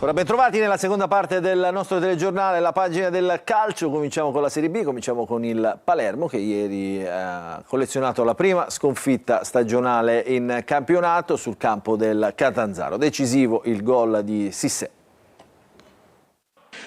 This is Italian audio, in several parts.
Ora ben trovati nella seconda parte del nostro telegiornale, la pagina del calcio. Cominciamo con la Serie B, cominciamo con il Palermo che ieri ha collezionato la prima sconfitta stagionale in campionato sul campo del Catanzaro. Decisivo il gol di Sissé.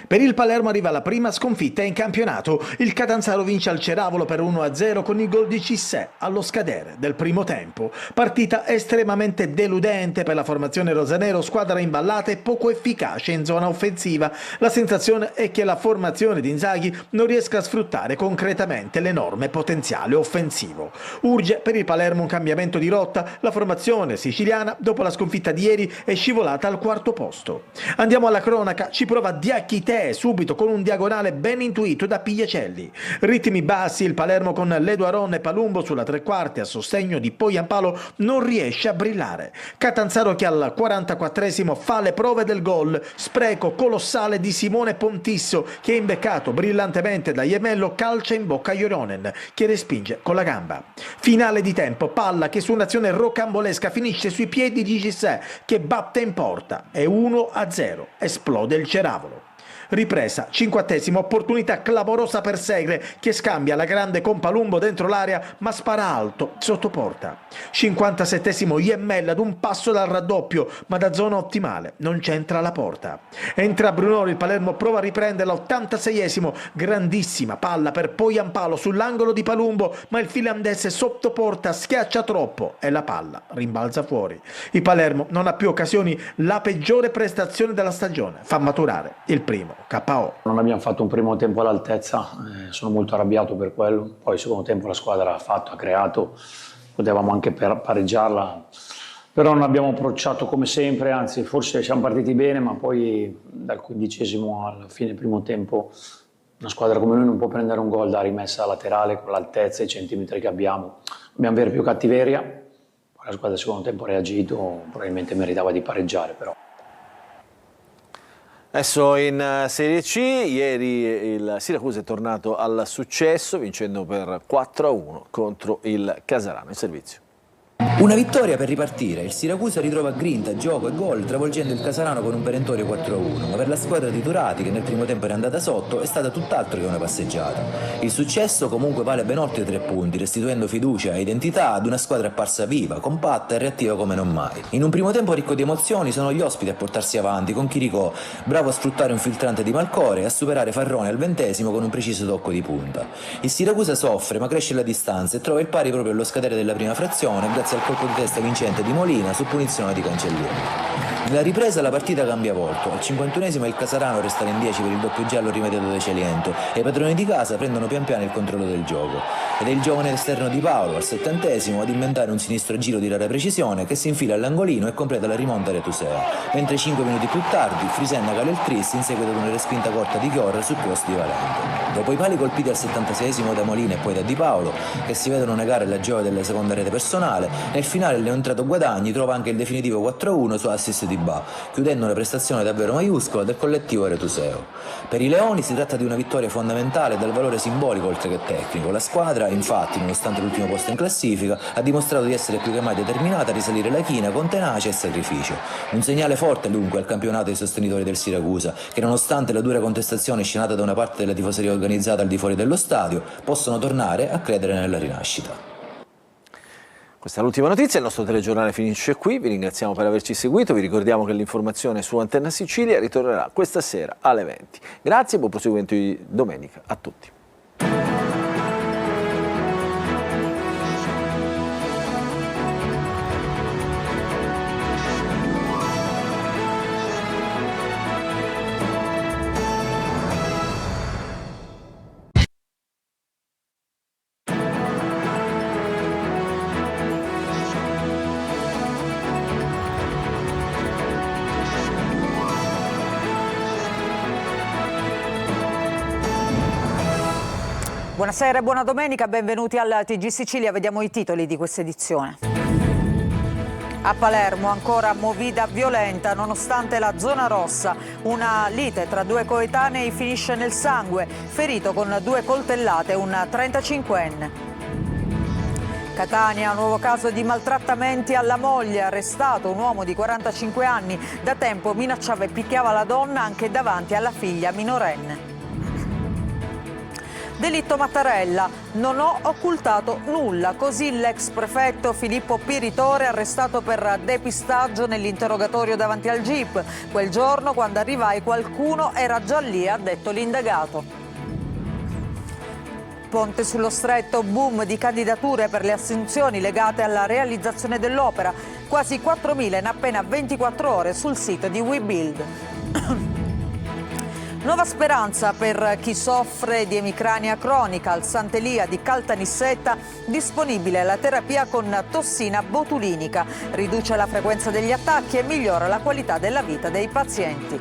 Per il Palermo arriva la prima sconfitta in campionato. Il Catanzaro vince al Ceravolo per 1-0 con il gol di Cissé allo scadere del primo tempo. Partita estremamente deludente per la formazione rosanero, squadra imballata e poco efficace in zona offensiva. La sensazione è che la formazione di Inzaghi non riesca a sfruttare concretamente l'enorme potenziale offensivo. Urge per il Palermo un cambiamento di rotta. La formazione siciliana, dopo la sconfitta di ieri, è scivolata al quarto posto. Andiamo alla cronaca, ci prova Diachite subito con un diagonale ben intuito da Pigliacelli. Ritmi bassi, il Palermo con Ledo Aron e Palumbo sulla tre quarti a sostegno di Poyampalo non riesce a brillare. Catanzaro che al 44esimo fa le prove del gol, spreco colossale di Simone Pontisso che è imbeccato brillantemente da Iemello, calcia in bocca a Joronen che respinge con la gamba. Finale di tempo, palla che su un'azione rocambolesca finisce sui piedi di Cissé che batte in porta e 1-0, esplode il Ceravolo. Ripresa, 50esimo, opportunità clamorosa per Segre che scambia la grande con Palumbo dentro l'area ma spara alto sotto porta. 57esimo, Iemmella ad un passo dal raddoppio ma da zona ottimale, non c'entra la porta. Entra Brunoro, il Palermo prova a riprenderla, 86esimo, grandissima palla per Poyampalo sull'angolo di Palumbo ma il finlandese sotto porta schiaccia troppo e la palla rimbalza fuori. Il Palermo non ha più occasioni, la peggiore prestazione della stagione, fa maturare il primo KO. Non abbiamo fatto un primo tempo all'altezza, sono molto arrabbiato per quello. Poi il secondo tempo la squadra ha fatto, ha creato, potevamo anche pareggiarla, però non abbiamo approcciato come sempre, anzi forse siamo partiti bene, ma poi dal 15esimo alla fine del primo tempo una squadra come noi non può prendere un gol da rimessa laterale con l'altezza e i centimetri che abbiamo. Dobbiamo avere più cattiveria, poi la squadra del secondo tempo ha reagito, probabilmente meritava di pareggiare però. Adesso in Serie C, ieri il Siracusa è tornato al successo vincendo per 4-1 contro il Casarano in servizio. Una vittoria per ripartire, il Siracusa ritrova grinta, gioco e gol travolgendo il Casarano con un perentorio 4-1, ma per la squadra di Turati che nel primo tempo era andata sotto è stata tutt'altro che una passeggiata. Il successo comunque vale ben oltre 3 punti, restituendo fiducia e identità ad una squadra apparsa viva, compatta e reattiva come non mai. In un primo tempo ricco di emozioni sono gli ospiti a portarsi avanti con Chiricò, bravo a sfruttare un filtrante di Malcore e a superare Farrone al 20esimo con un preciso tocco di punta. Il Siracusa soffre ma cresce la distanza e trova il pari proprio allo scadere della prima frazione grazie al colpo di testa vincente di Molina su punizione di Cancellieri. Nella ripresa la partita cambia volto, al 51esimo il Casarano resta in 10 per il doppio giallo rimediato da Celiento e i padroni di casa prendono pian piano il controllo del gioco. Ed è il giovane esterno di Paolo al 70esimo ad inventare un sinistro giro di rara precisione che si infila all'angolino e completa la rimonta retusea, mentre 5 minuti più tardi Frisenna cala il tris in seguito ad una respinta corta di Chiorra sul cross di Valente. Dopo i pali colpiti al 76esimo da Molina e poi da Di Paolo, che si vedono negare la gioia della seconda rete personale, nel finale il neontrato Guadagni trova anche il definitivo 4-1 su assist di Ba, chiudendo una prestazione davvero maiuscola del collettivo retuseo. Per i Leoni si tratta di una vittoria fondamentale dal valore simbolico oltre che tecnico. La squadra, infatti, nonostante l'ultimo posto in classifica, ha dimostrato di essere più che mai determinata a risalire la china con tenacia e sacrificio. Un segnale forte dunque al campionato dei sostenitori del Siracusa, che nonostante la dura contestazione scenata da una parte della tifoseria organizzata al di fuori dello stadio, possono tornare a credere nella rinascita. Questa è l'ultima notizia, il nostro telegiornale finisce qui, vi ringraziamo per averci seguito, vi ricordiamo che l'informazione su Antenna Sicilia ritornerà questa sera alle 20. Grazie e buon proseguimento di domenica a tutti. Buonasera e buona domenica, benvenuti al TG Sicilia, vediamo i titoli di questa edizione. A Palermo ancora movida violenta nonostante la zona rossa, una lite tra 2 coetanei finisce nel sangue, ferito con 2 coltellate un 35enne. Catania, nuovo caso di maltrattamenti alla moglie, arrestato un uomo di 45 anni, da tempo minacciava e picchiava la donna anche davanti alla figlia minorenne. Delitto Mattarella, non ho occultato nulla, così l'ex prefetto Filippo Piritore arrestato per depistaggio nell'interrogatorio davanti al GIP. Quel giorno, quando arrivai, qualcuno era già lì, ha detto l'indagato. Ponte sullo Stretto, boom di candidature per le assunzioni legate alla realizzazione dell'opera, quasi 4.000 in appena 24 ore sul sito di WeBuild. Nuova speranza per chi soffre di emicrania cronica. Al Sant'Elia di Caltanissetta disponibile la terapia con tossina botulinica. Riduce la frequenza degli attacchi e migliora la qualità della vita dei pazienti.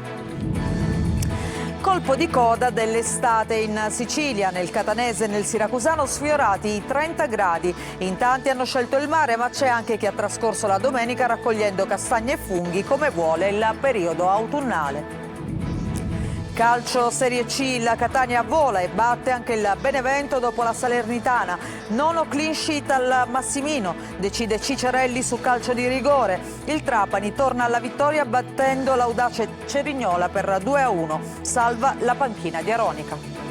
Colpo di coda dell'estate in Sicilia, nel catanese e nel siracusano sfiorati i 30 gradi. In tanti hanno scelto il mare, ma c'è anche chi ha trascorso la domenica raccogliendo castagne e funghi come vuole il periodo autunnale. Calcio Serie C, la Catania vola e batte anche il Benevento dopo la Salernitana. Nono clean sheet al Massimino, decide Cicerelli su calcio di rigore. Il Trapani torna alla vittoria battendo l'audace Cerignola per 2-1. Salva la panchina di Aronica.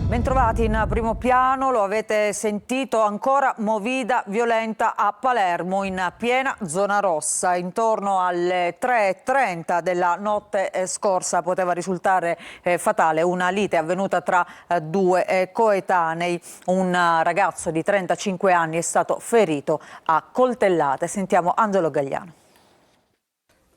Bentrovati in primo piano, lo avete sentito, ancora movida violenta a Palermo in piena zona rossa. Intorno alle 3:30 della notte scorsa poteva risultare fatale una lite avvenuta tra due coetanei. Un ragazzo di 35 anni è stato ferito a coltellate. Sentiamo Angelo Gagliano.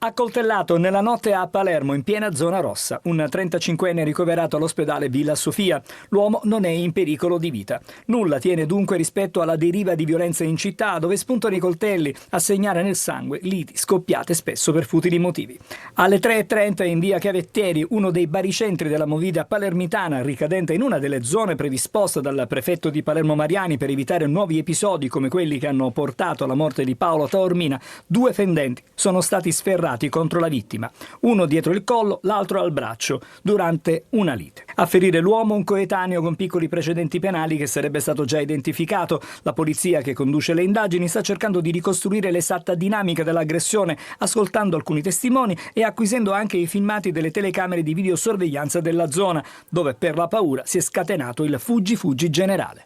Accoltellato nella notte a Palermo, in piena zona rossa. Un 35enne ricoverato all'ospedale Villa Sofia. L'uomo non è in pericolo di vita. Nulla tiene dunque rispetto alla deriva di violenza in città, dove spuntano i coltelli a segnare nel sangue liti scoppiate spesso per futili motivi. Alle 3:30 in via Chiavetteri, uno dei baricentri della movida palermitana, ricadente in una delle zone predisposte dal prefetto di Palermo Mariani per evitare nuovi episodi come quelli che hanno portato alla morte di Paolo Taormina, due fendenti sono stati sferrati contro la vittima, uno dietro il collo, l'altro al braccio, durante una lite. A ferire l'uomo un coetaneo con piccoli precedenti penali che sarebbe stato già identificato. La polizia che conduce le indagini sta cercando di ricostruire l'esatta dinamica dell'aggressione, ascoltando alcuni testimoni e acquisendo anche i filmati delle telecamere di videosorveglianza della zona, dove per la paura si è scatenato il fuggi generale.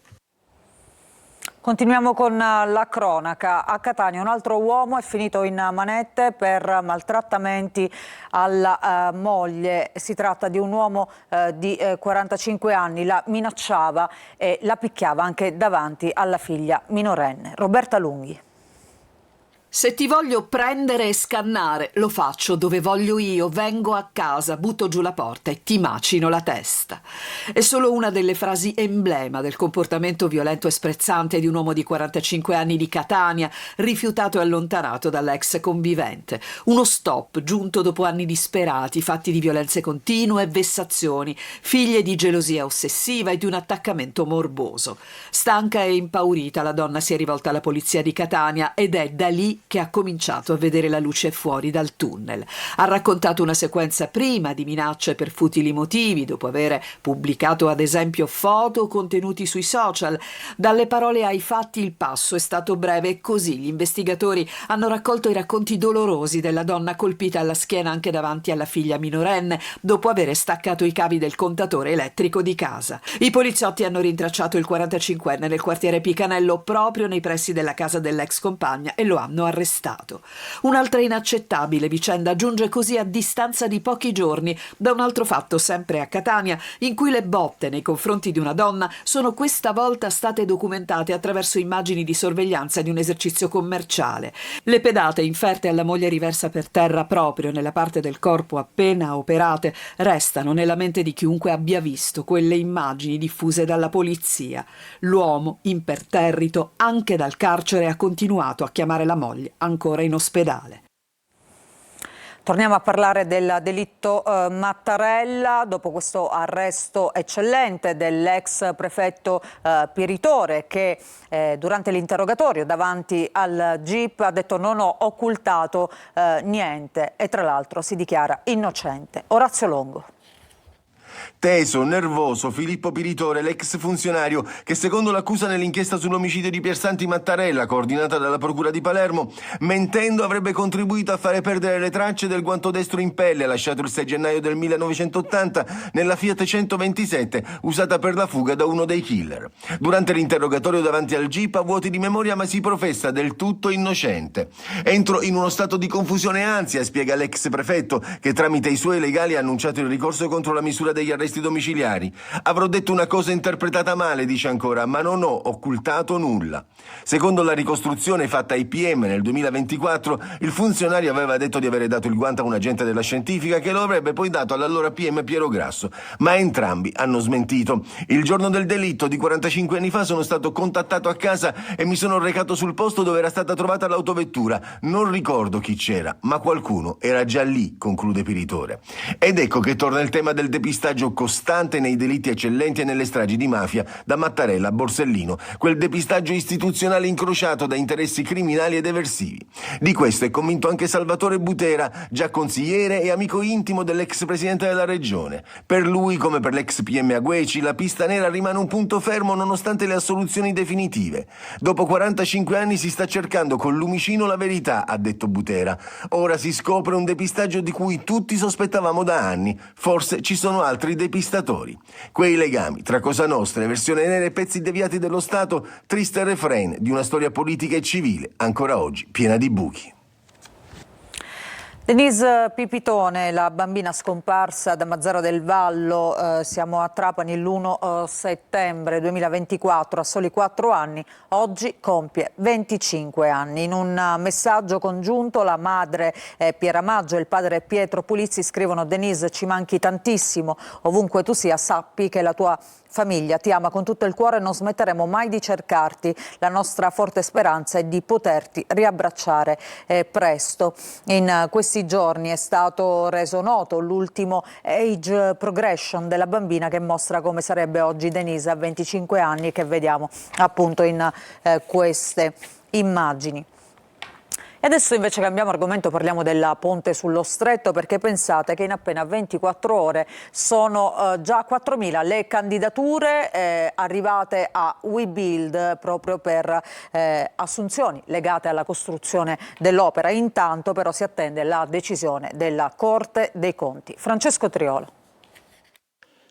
Continuiamo con la cronaca. A Catania un altro uomo è finito in manette per maltrattamenti alla moglie. Si tratta di un uomo di 45 anni, la minacciava e la picchiava anche davanti alla figlia minorenne. Roberta Lunghi. Se ti voglio prendere e scannare, lo faccio dove voglio io, vengo a casa, butto giù la porta e ti macino la testa. È solo una delle frasi emblema del comportamento violento e sprezzante di un uomo di 45 anni di Catania, rifiutato e allontanato dall'ex convivente. Uno stop giunto dopo anni disperati, fatti di violenze continue e vessazioni, figlie di gelosia ossessiva e di un attaccamento morboso. Stanca e impaurita, la donna si è rivolta alla polizia di Catania ed è da lì che ha cominciato a vedere la luce fuori dal tunnel. Ha raccontato una sequenza prima di minacce per futili motivi, dopo aver pubblicato ad esempio foto o contenuti sui social. Dalle parole ai fatti il passo è stato breve e così gli investigatori hanno raccolto i racconti dolorosi della donna colpita alla schiena anche davanti alla figlia minorenne, dopo aver staccato i cavi del contatore elettrico di casa. I poliziotti hanno rintracciato il 45enne nel quartiere Picanello, proprio nei pressi della casa dell'ex compagna, e lo hanno arrestato. Un'altra inaccettabile vicenda giunge così a distanza di pochi giorni da un altro fatto sempre a Catania, in cui le botte nei confronti di una donna sono questa volta state documentate attraverso immagini di sorveglianza di un esercizio commerciale. Le pedate inferte alla moglie riversa per terra proprio nella parte del corpo appena operate restano nella mente di chiunque abbia visto quelle immagini diffuse dalla polizia. L'uomo, imperterrito anche dal carcere, ha continuato a chiamare la moglie ancora in ospedale. Torniamo a parlare del delitto Mattarella. Dopo questo arresto eccellente dell'ex prefetto Piritore, che durante l'interrogatorio davanti al GIP ha detto non ho occultato niente e tra l'altro si dichiara innocente. Orazio Longo. Teso, nervoso, Filippo Piritore, l'ex funzionario che secondo l'accusa nell'inchiesta sull'omicidio di Piersanti Mattarella, coordinata dalla Procura di Palermo, mentendo avrebbe contribuito a fare perdere le tracce del guanto destro in pelle lasciato il 6 gennaio del 1980 nella Fiat 127 usata per la fuga da uno dei killer. Durante l'interrogatorio davanti al GIP ha vuoti di memoria ma si professa del tutto innocente. Entro in uno stato di confusione e ansia, spiega l'ex prefetto, che tramite i suoi legali ha annunciato il ricorso contro la misura degli arresti domiciliari. Avrò detto una cosa interpretata male, dice ancora, ma non ho occultato nulla. Secondo la ricostruzione fatta ai PM nel 2024, il funzionario aveva detto di avere dato il guanto a un agente della scientifica che lo avrebbe poi dato all'allora PM Piero Grasso, ma entrambi hanno smentito. Il giorno del delitto di 45 anni fa sono stato contattato a casa e mi sono recato sul posto dove era stata trovata l'autovettura. Non ricordo chi c'era, ma qualcuno era già lì, conclude Piritore. Ed ecco che torna il tema del depistaggio costante nei delitti eccellenti e nelle stragi di mafia, da Mattarella a Borsellino, quel depistaggio istituzionale incrociato da interessi criminali ed eversivi. Di questo è convinto anche Salvatore Butera, già consigliere e amico intimo dell'ex presidente della regione. Per lui, come per l'ex PM Agueci, la pista nera rimane un punto fermo nonostante le assoluzioni definitive. Dopo 45 anni si sta cercando con Lumicino la verità, ha detto Butera. Ora si scopre un depistaggio di cui tutti sospettavamo da anni. Forse ci sono altri depistatori. Quei legami tra Cosa Nostra, versione nera e pezzi deviati dello Stato, triste refrain di una storia politica e civile, ancora oggi piena di buchi. Denise Pipitone, la bambina scomparsa da Mazzara del Vallo, siamo a Trapani l'1 settembre 2024, a soli 4 anni, oggi compie 25 anni. In un messaggio congiunto la madre Piera Maggio e il padre Pietro Pulizzi scrivono: Denise, ci manchi tantissimo, ovunque tu sia sappi che la tua famiglia ti ama con tutto il cuore e non smetteremo mai di cercarti. La nostra forte speranza è di poterti riabbracciare presto. In questi giorni è stato reso noto l'ultimo age progression della bambina, che mostra come sarebbe oggi Denise a 25 anni, che vediamo appunto in queste immagini. E adesso invece cambiamo argomento, parliamo della Ponte sullo Stretto, perché pensate che in appena 24 ore sono già 4.000 le candidature arrivate a WeBuild proprio per assunzioni legate alla costruzione dell'opera. Intanto però si attende la decisione della Corte dei Conti. Francesco Triolo.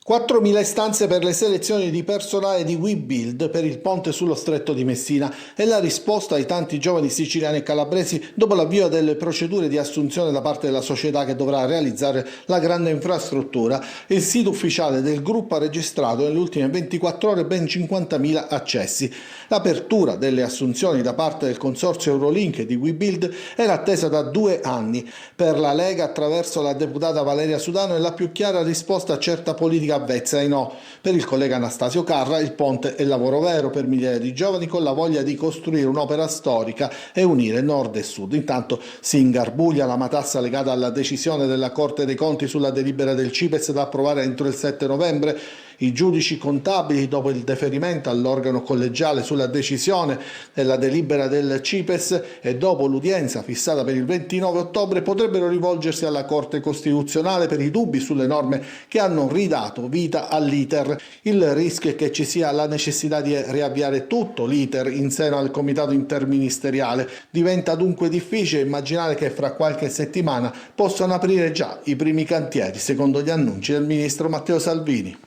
4.000 istanze per le selezioni di personale di WeBuild per il ponte sullo Stretto di Messina è la risposta ai tanti giovani siciliani e calabresi dopo l'avvio delle procedure di assunzione da parte della società che dovrà realizzare la grande infrastruttura. Il sito ufficiale del gruppo ha registrato nelle ultime 24 ore ben 50.000 accessi. L'apertura delle assunzioni da parte del consorzio Eurolink di WeBuild era attesa da 2 anni. Per la Lega, attraverso la deputata Valeria Sudano, è la più chiara risposta a certa politica avvezza ai no. Per il collega Anastasio Carra il ponte è lavoro vero per migliaia di giovani con la voglia di costruire un'opera storica e unire nord e sud. Intanto si ingarbuglia la matassa legata alla decisione della Corte dei Conti sulla delibera del CIPES da approvare entro il 7 novembre. I giudici contabili, dopo il deferimento all'organo collegiale sulla decisione della delibera del CIPES e dopo l'udienza fissata per il 29 ottobre, potrebbero rivolgersi alla Corte Costituzionale per i dubbi sulle norme che hanno ridato vita all'iter. Il rischio è che ci sia la necessità di riavviare tutto l'iter in seno al Comitato Interministeriale. Diventa dunque difficile immaginare che fra qualche settimana possano aprire già i primi cantieri, secondo gli annunci del ministro Matteo Salvini.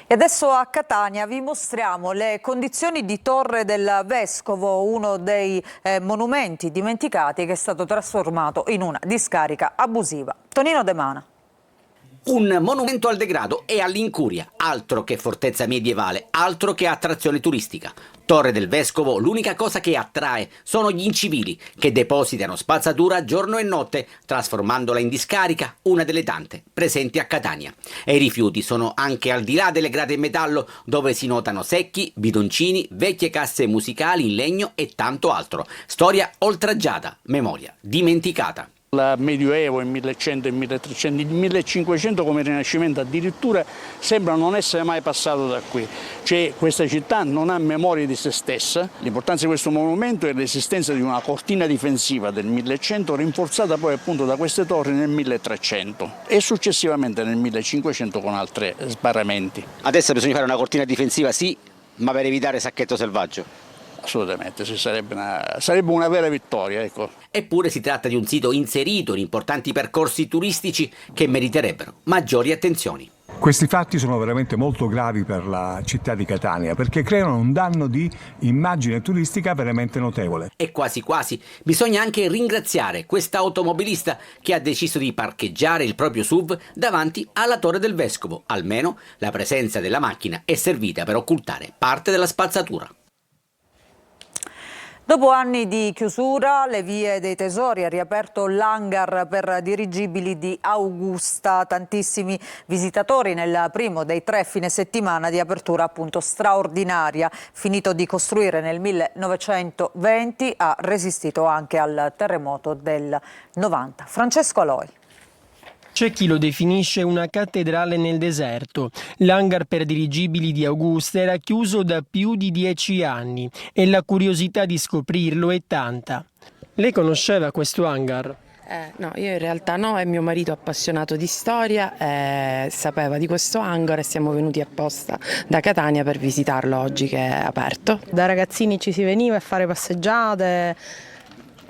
E adesso a Catania vi mostriamo le condizioni di Torre del Vescovo, uno dei monumenti dimenticati che è stato trasformato in una discarica abusiva. Tonino De Mana. Un monumento al degrado e all'incuria, altro che fortezza medievale, altro che attrazione turistica. Torre del Vescovo, l'unica cosa che attrae sono gli incivili che depositano spazzatura giorno e notte, trasformandola in discarica, una delle tante presenti a Catania. E i rifiuti sono anche al di là delle grate in metallo, dove si notano secchi, bidoncini, vecchie casse musicali in legno e tanto altro. Storia oltraggiata, memoria dimenticata. Il Medioevo, il 1100, il 1300, il 1500 come Rinascimento addirittura sembra non essere mai passato da qui. Cioè, questa città non ha memoria di se stessa. L'importanza di questo monumento è l'esistenza di una cortina difensiva del 1100 rinforzata poi appunto da queste torri nel 1300 e successivamente nel 1500 con altri sbarramenti. Adesso bisogna fare una cortina difensiva, sì, ma per evitare sacchetto selvaggio. Assolutamente, sì, sarebbe una vera vittoria. Ecco. Eppure si tratta di un sito inserito in importanti percorsi turistici che meriterebbero maggiori attenzioni. Questi fatti sono veramente molto gravi per la città di Catania perché creano un danno di immagine turistica veramente notevole. E quasi quasi bisogna anche ringraziare questa automobilista che ha deciso di parcheggiare il proprio SUV davanti alla Torre del Vescovo. Almeno la presenza della macchina è servita per occultare parte della spazzatura. Dopo anni di chiusura, le Vie dei Tesori ha riaperto l'hangar per dirigibili di Augusta. Tantissimi visitatori nel primo dei 3 fine settimana di apertura appunto straordinaria. Finito di costruire nel 1920, ha resistito anche al terremoto del 90. Francesco Aloi. C'è chi lo definisce una cattedrale nel deserto. L'hangar per dirigibili di Augusta era chiuso da più di 10 anni e la curiosità di scoprirlo è tanta. Lei conosceva questo hangar? No, io in realtà no, e mio marito appassionato di storia sapeva di questo hangar e siamo venuti apposta da Catania per visitarlo oggi che è aperto. Da ragazzini ci si veniva a fare passeggiate.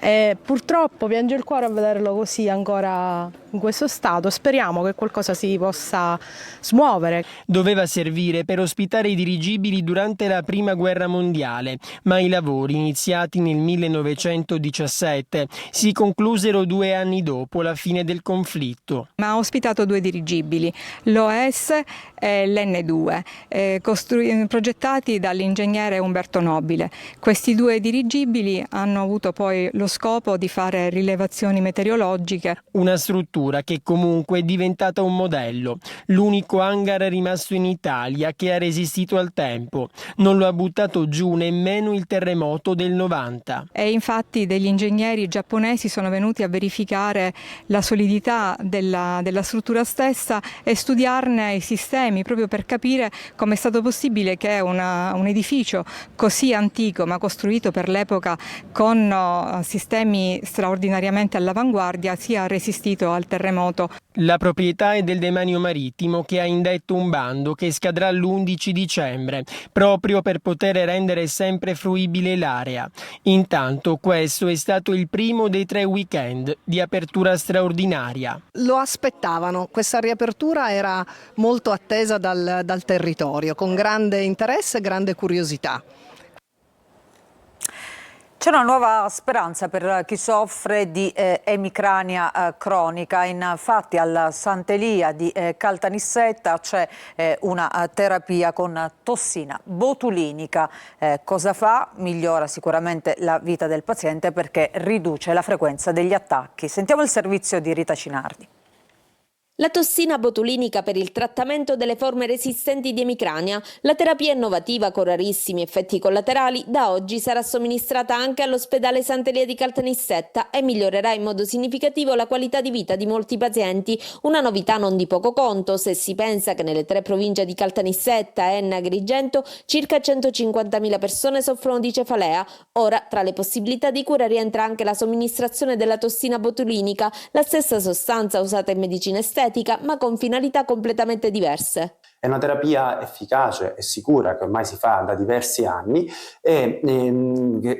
E purtroppo piange il cuore a vederlo così ancora in questo stato. Speriamo che qualcosa si possa smuovere. Doveva servire per ospitare i dirigibili durante la Prima Guerra Mondiale, ma i lavori iniziati nel 1917 si conclusero 2 anni dopo la fine del conflitto. Ma ha ospitato 2 dirigibili, l'OS e l'N2, progettati dall'ingegnere Umberto Nobile. Questi 2 dirigibili hanno avuto poi lo scopo di fare rilevazioni meteorologiche. Una struttura che comunque è diventata un modello, l'unico hangar rimasto in Italia che ha resistito al tempo. Non lo ha buttato giù nemmeno il terremoto del 90. E infatti degli ingegneri giapponesi sono venuti a verificare la solidità della struttura stessa e studiarne i sistemi proprio per capire come è stato possibile che un edificio così antico ma costruito per l'epoca con sistemi straordinariamente all'avanguardia sia resistito al terremoto. La proprietà è del Demanio Marittimo che ha indetto un bando che scadrà l'11 dicembre, proprio per poter rendere sempre fruibile l'area. Intanto questo è stato il primo dei 3 weekend di apertura straordinaria. Lo aspettavano, questa riapertura era molto attesa dal territorio, con grande interesse e grande curiosità. C'è una nuova speranza per chi soffre di emicrania cronica. Infatti alla Sant'Elia di Caltanissetta c'è una terapia con tossina botulinica. Cosa fa? Migliora sicuramente la vita del paziente perché riduce la frequenza degli attacchi. Sentiamo il servizio di Rita Cinardi. La tossina botulinica per il trattamento delle forme resistenti di emicrania. La terapia innovativa con rarissimi effetti collaterali da oggi sarà somministrata anche all'ospedale Sant'Elia di Caltanissetta e migliorerà in modo significativo la qualità di vita di molti pazienti. Una novità non di poco conto se si pensa che nelle 3 province di Caltanissetta, Enna e Agrigento circa 150.000 persone soffrono di cefalea. Ora tra le possibilità di cura rientra anche la somministrazione della tossina botulinica, la stessa sostanza usata in medicina estetica ma con finalità completamente diverse. È una terapia efficace e sicura che ormai si fa da diversi anni e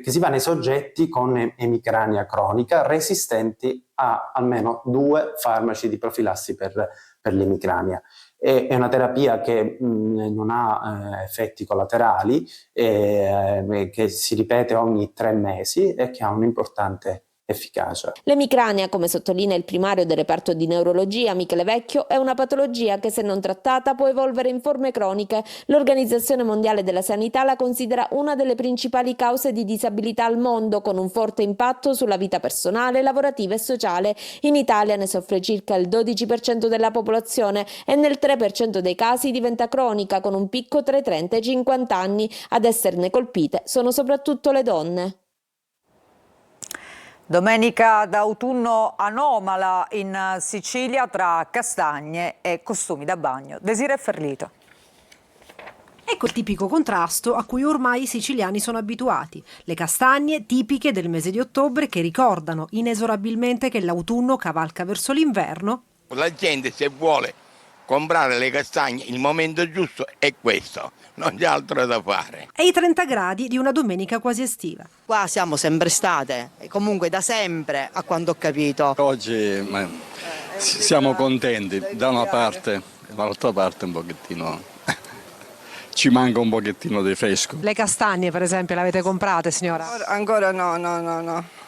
che si fa nei soggetti con emicrania cronica resistenti a almeno 2 farmaci di profilassi per l'emicrania. È una terapia che non ha effetti collaterali, che si ripete ogni 3 mesi e che ha un'importante efficacia. L'emicrania, come sottolinea il primario del reparto di neurologia Michele Vecchio, è una patologia che se non trattata può evolvere in forme croniche. L'Organizzazione Mondiale della Sanità la considera una delle principali cause di disabilità al mondo, con un forte impatto sulla vita personale, lavorativa e sociale. In Italia ne soffre circa il 12% della popolazione e nel 3% dei casi diventa cronica, con un picco tra i 30 e i 50 anni. Ad esserne colpite sono soprattutto le donne. Domenica d'autunno anomala in Sicilia tra castagne e costumi da bagno. Desiree Ferlito. Ecco il tipico contrasto a cui ormai i siciliani sono abituati. Le castagne tipiche del mese di ottobre che ricordano inesorabilmente che l'autunno cavalca verso l'inverno. La gente, se vuole comprare le castagne, il momento giusto è questo, non c'è altro da fare. E i 30 gradi di una domenica quasi estiva. Qua siamo sempre state, comunque da sempre, a quanto ho capito. Oggi siamo contenti, da una parte, dall'altra parte un pochettino ci manca un pochettino di fresco. Le castagne, per esempio, le avete comprate, signora? Ancora no.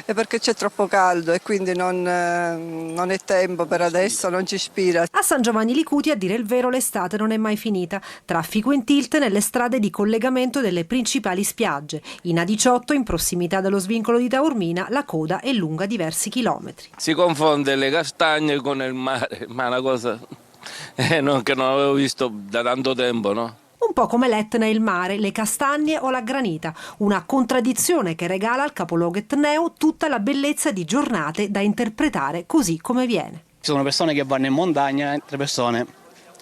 È perché c'è troppo caldo e quindi non è tempo per adesso, non ci ispira. A San Giovanni Licuti, a dire il vero, l'estate non è mai finita. Traffico in tilt nelle strade di collegamento delle principali spiagge. In A18, in prossimità dello svincolo di Taormina, la coda è lunga diversi chilometri. Si confonde le castagne con il mare, ma è una cosa che non avevo visto da tanto tempo, no? Un po' come l'Etna e il mare, le castagne o la granita, una contraddizione che regala al capoluogo etneo tutta la bellezza di giornate da interpretare così come viene. Ci sono persone che vanno in montagna, altre persone,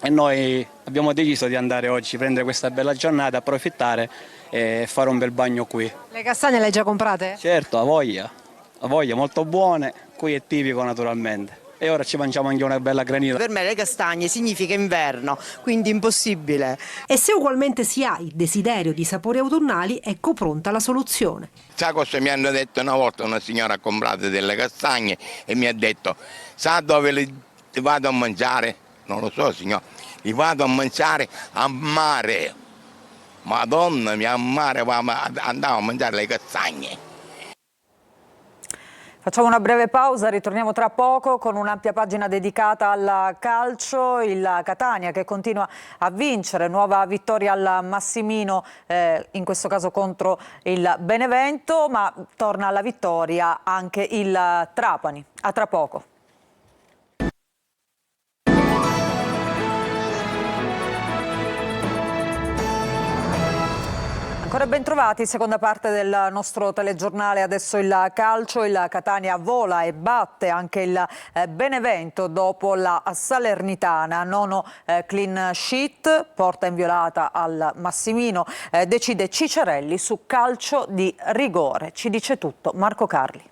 e noi abbiamo deciso di andare oggi, prendere questa bella giornata, approfittare e fare un bel bagno qui. Le castagne le hai già comprate? Certo, a voglia, molto buone, qui è tipico naturalmente. E ora ci mangiamo anche una bella granita. Per me le castagne significa inverno, quindi impossibile. E se ugualmente si ha il desiderio di sapori autunnali, ecco pronta la soluzione. Sa cosa mi hanno detto una volta? Una signora ha comprato delle castagne e mi ha detto: sa dove le vado a mangiare? Non lo so, signor, li vado a mangiare a mare. Madonna mia, a mare andavo a mangiare le castagne. Facciamo una breve pausa, ritorniamo tra poco con un'ampia pagina dedicata al calcio. Il Catania che continua a vincere, nuova vittoria al Massimino, in questo caso contro il Benevento, ma torna alla vittoria anche il Trapani. A tra poco. Ancora ben trovati, seconda parte del nostro telegiornale, adesso il calcio, il Catania vola e batte anche il Benevento dopo la Salernitana, nono clean sheet, porta inviolata al Massimino, decide Ciccarelli su calcio di rigore, ci dice tutto Marco Carli.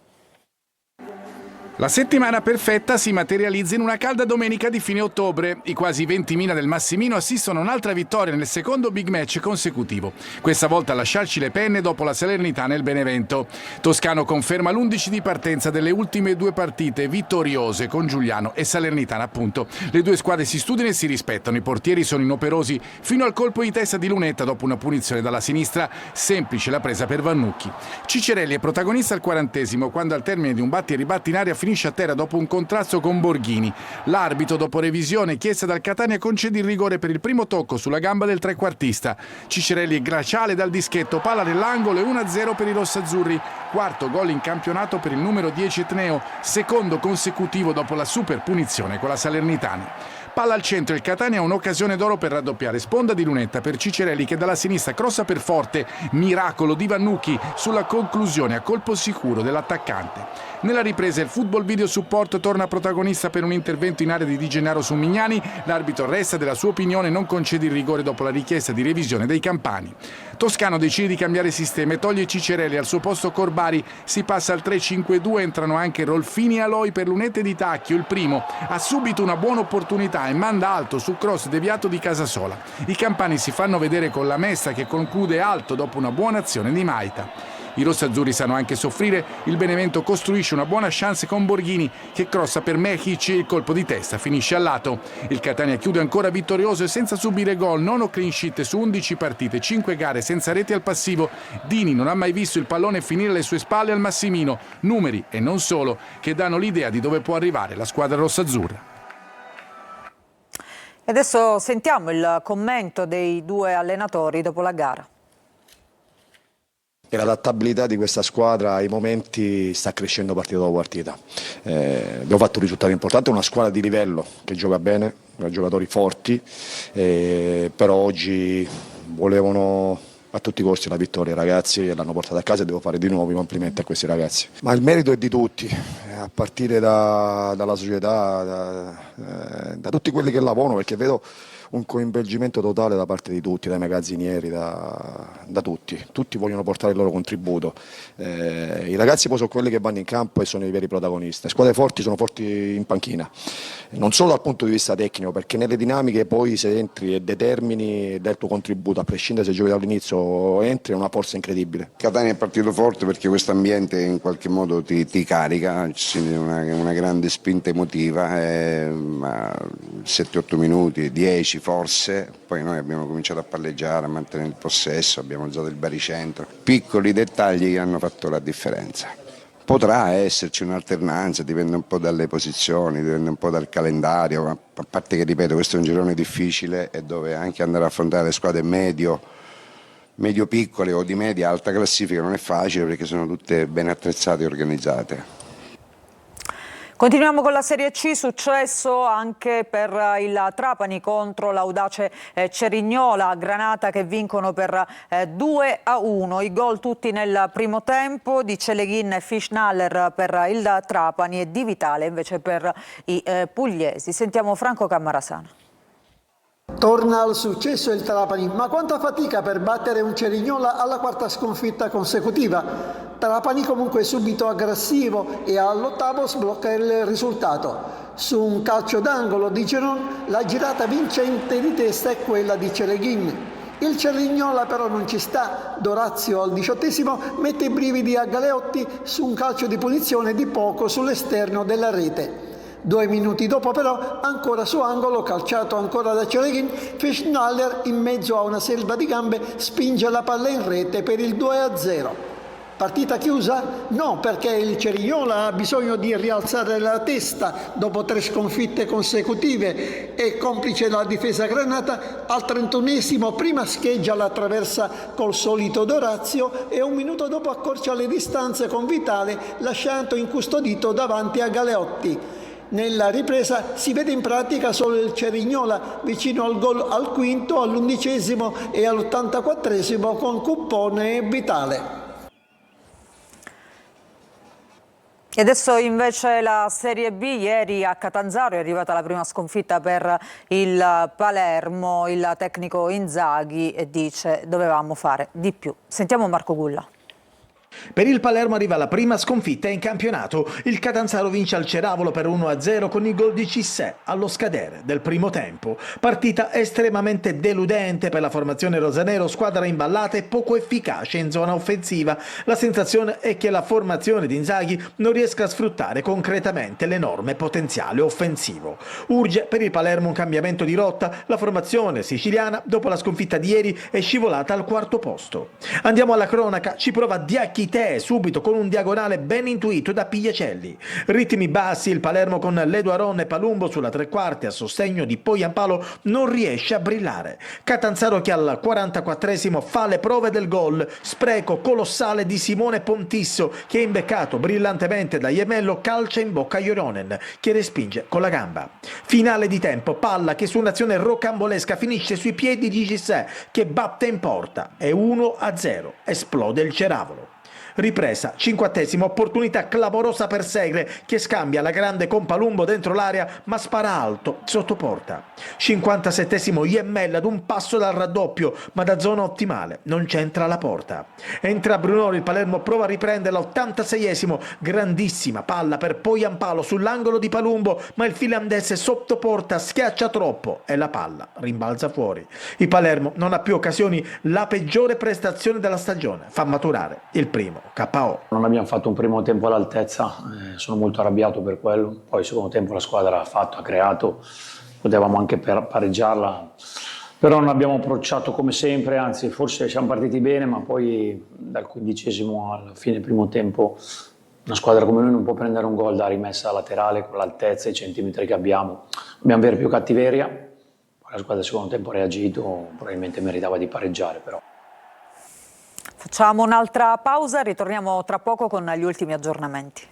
La settimana perfetta si materializza in una calda domenica di fine ottobre. I quasi 20.000 del Massimino assistono a un'altra vittoria nel secondo big match consecutivo. Questa volta a lasciarci le penne dopo la Salernitana e il Benevento. Toscano conferma l'11 di partenza delle ultime due partite vittoriose con Giuliano e Salernitana appunto. Le due squadre si studiano e si rispettano. I portieri sono inoperosi fino al colpo di testa di Lunetta dopo una punizione dalla sinistra. Semplice la presa per Vannucchi. Ciccarelli è protagonista al 40° quando al termine di un batti e ribatti in aria finisce a terra dopo un contrasto con Borghini. L'arbitro, dopo revisione chiesta dal Catania, concede il rigore per il primo tocco sulla gamba del trequartista. Ciccarelli è glaciale dal dischetto, palla nell'angolo e 1-0 per i rossazzurri. Quarto gol in campionato per il numero 10 etneo, secondo consecutivo dopo la super punizione con la Salernitana. Palla al centro, il Catania ha un'occasione d'oro per raddoppiare, sponda di Lunetta per Ciccarelli che dalla sinistra crossa per Forte, miracolo di Vannucchi sulla conclusione a colpo sicuro dell'attaccante. Nella ripresa il football video support torna protagonista per un intervento in area di Di Gennaro su Mignani, l'arbitro resta della sua opinione e non concede il rigore dopo la richiesta di revisione dei campani. Toscano decide di cambiare sistema e toglie Ciccarelli, al suo posto Corbari, si passa al 3-5-2, entrano anche Rolfini e Aloi per Lunetta e Di Tacchio, il primo ha subito una buona opportunità e manda alto su cross deviato di Casasola. I campani si fanno vedere con la Messa che conclude alto dopo una buona azione di Maita. I rossazzurri sanno anche soffrire, il Benevento costruisce una buona chance con Borghini che crossa per Mehic e il colpo di testa finisce al lato. Il Catania chiude ancora vittorioso e senza subire gol, nono clean sheet su 11 partite, 5 gare senza reti al passivo. Dini non ha mai visto il pallone finire alle sue spalle al Massimino, numeri e non solo che danno l'idea di dove può arrivare la squadra rossazzurra. E adesso sentiamo il commento dei due allenatori dopo la gara. E l'adattabilità di questa squadra ai momenti sta crescendo partita dopo partita. Abbiamo fatto un risultato importante, una squadra di livello che gioca bene, giocatori forti, però oggi volevano a tutti i costi la vittoria, i ragazzi l'hanno portata a casa e devo fare di nuovo i complimenti a questi ragazzi. Ma il merito è di tutti, a partire dalla società, da tutti quelli che lavorano, perché vedo un coinvolgimento totale da parte di tutti, dai magazzinieri, da tutti. Tutti vogliono portare il loro contributo. I ragazzi poi sono quelli che vanno in campo e sono i veri protagonisti. Le squadre forti sono forti in panchina, non solo dal punto di vista tecnico, perché nelle dinamiche poi se entri e determini del tuo contributo, a prescindere se giochi dall'inizio entri, è una forza incredibile. Catania è partito forte perché questo ambiente in qualche modo ti carica, c'è una grande spinta emotiva, ma 7-8 minuti, 10 forse, poi noi abbiamo cominciato a palleggiare, a mantenere il possesso, abbiamo usato il baricentro, piccoli dettagli che hanno fatto la differenza. Potrà esserci un'alternanza, dipende un po' dalle posizioni, dipende un po' dal calendario, ma a parte che, ripeto, questo è un girone difficile e dove anche andare a affrontare le squadre medio-piccole o di media alta classifica non è facile perché sono tutte ben attrezzate e organizzate. Continuiamo con la Serie C, successo anche per il Trapani contro l'Audace Cerignola, Granata che vincono per 2-1, i gol tutti nel primo tempo di Celeghin e Fischnaller per il Trapani e Di Vitale invece per i pugliesi. Sentiamo Franco Cammarasana. Torna al successo il Trapani, ma quanta fatica per battere un Cerignola alla quarta sconfitta consecutiva. Trapani comunque subito aggressivo e all'8° sblocca il risultato. Su un calcio d'angolo di Geron la girata vincente di testa è quella di Celeghin. Il Cerignola però non ci sta, Dorazio al 18° mette i brividi a Galeotti su un calcio di punizione di poco sull'esterno della rete. 2 minuti dopo però, ancora su angolo, calciato ancora da Celeghin, Fischnaller in mezzo a una selva di gambe spinge la palla in rete per il 2-0. Partita chiusa? No, perché il Cerignola ha bisogno di rialzare la testa dopo 3 sconfitte consecutive e, complice la difesa granata, al 31° prima scheggia la traversa col solito Dorazio e 1 minuto dopo accorcia le distanze con Vitale lasciando incustodito davanti a Galeotti. Nella ripresa si vede in pratica solo il Cerignola vicino al gol al 5°, all'11° e all'84° con Cuppone e Vitale. E adesso invece la Serie B, ieri a Catanzaro è arrivata la prima sconfitta per il Palermo, il tecnico Inzaghi dice dovevamo fare di più. Sentiamo Marco Gulla. Per il Palermo arriva la prima sconfitta in campionato. Il Catanzaro vince al Ceravolo per 1-0 con il gol di Cissé allo scadere del primo tempo. Partita estremamente deludente per la formazione rosanero, squadra imballata e poco efficace in zona offensiva. La sensazione è che la formazione di Inzaghi non riesca a sfruttare concretamente l'enorme potenziale offensivo. Urge per il Palermo un cambiamento di rotta. La formazione siciliana, dopo la sconfitta di ieri, è scivolata al 4° posto. Andiamo alla cronaca, ci prova Diacchi subito con un diagonale ben intuito da Pigliacelli. Ritmi bassi, il Palermo con Leduaron e Palumbo sulla 3/4 a sostegno di Poyampalo non riesce a brillare. Catanzaro che al 44° fa le prove del gol, spreco colossale di Simone Pontisso che è imbeccato brillantemente da Iemello, calcia in bocca a Joronen che respinge con la gamba. Finale di tempo, palla che su un'azione rocambolesca finisce sui piedi di Cissé che batte in porta e 1-0, esplode il Ceravolo. Ripresa, 50°, opportunità clamorosa per Segre che scambia la grande con Palumbo dentro l'area ma spara alto sotto porta. 57°, Iemmella ad un passo dal raddoppio ma da zona ottimale, non c'entra la porta. Entra Brunori, il Palermo prova a riprenderla, 86°, grandissima palla per Poyampalo sull'angolo di Palumbo ma il finlandese sotto porta schiaccia troppo e la palla rimbalza fuori. Il Palermo non ha più occasioni, la peggiore prestazione della stagione, fa maturare il primo KO. Non abbiamo fatto un primo tempo all'altezza, sono molto arrabbiato per quello, poi il secondo tempo la squadra ha fatto, ha creato, potevamo anche pareggiarla, però non abbiamo approcciato come sempre, anzi forse siamo partiti bene ma poi dal 15° alla fine del primo tempo una squadra come noi non può prendere un gol da rimessa laterale con l'altezza e i centimetri che abbiamo, dobbiamo avere più cattiveria, poi la squadra del secondo tempo ha reagito, probabilmente meritava di pareggiare però. Facciamo un'altra pausa, ritorniamo tra poco con gli ultimi aggiornamenti.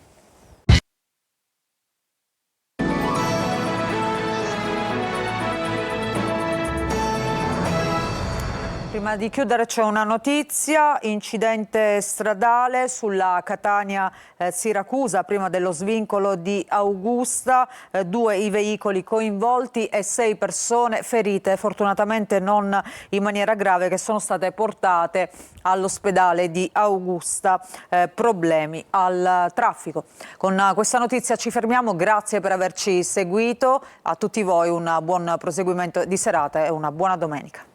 Prima di chiudere c'è una notizia, incidente stradale sulla Catania-Siracusa prima dello svincolo di Augusta, 2 i veicoli coinvolti e 6 persone ferite, fortunatamente non in maniera grave, che sono state portate all'ospedale di Augusta. Problemi al traffico. Con questa notizia ci fermiamo, grazie per averci seguito, a tutti voi un buon proseguimento di serata e una buona domenica.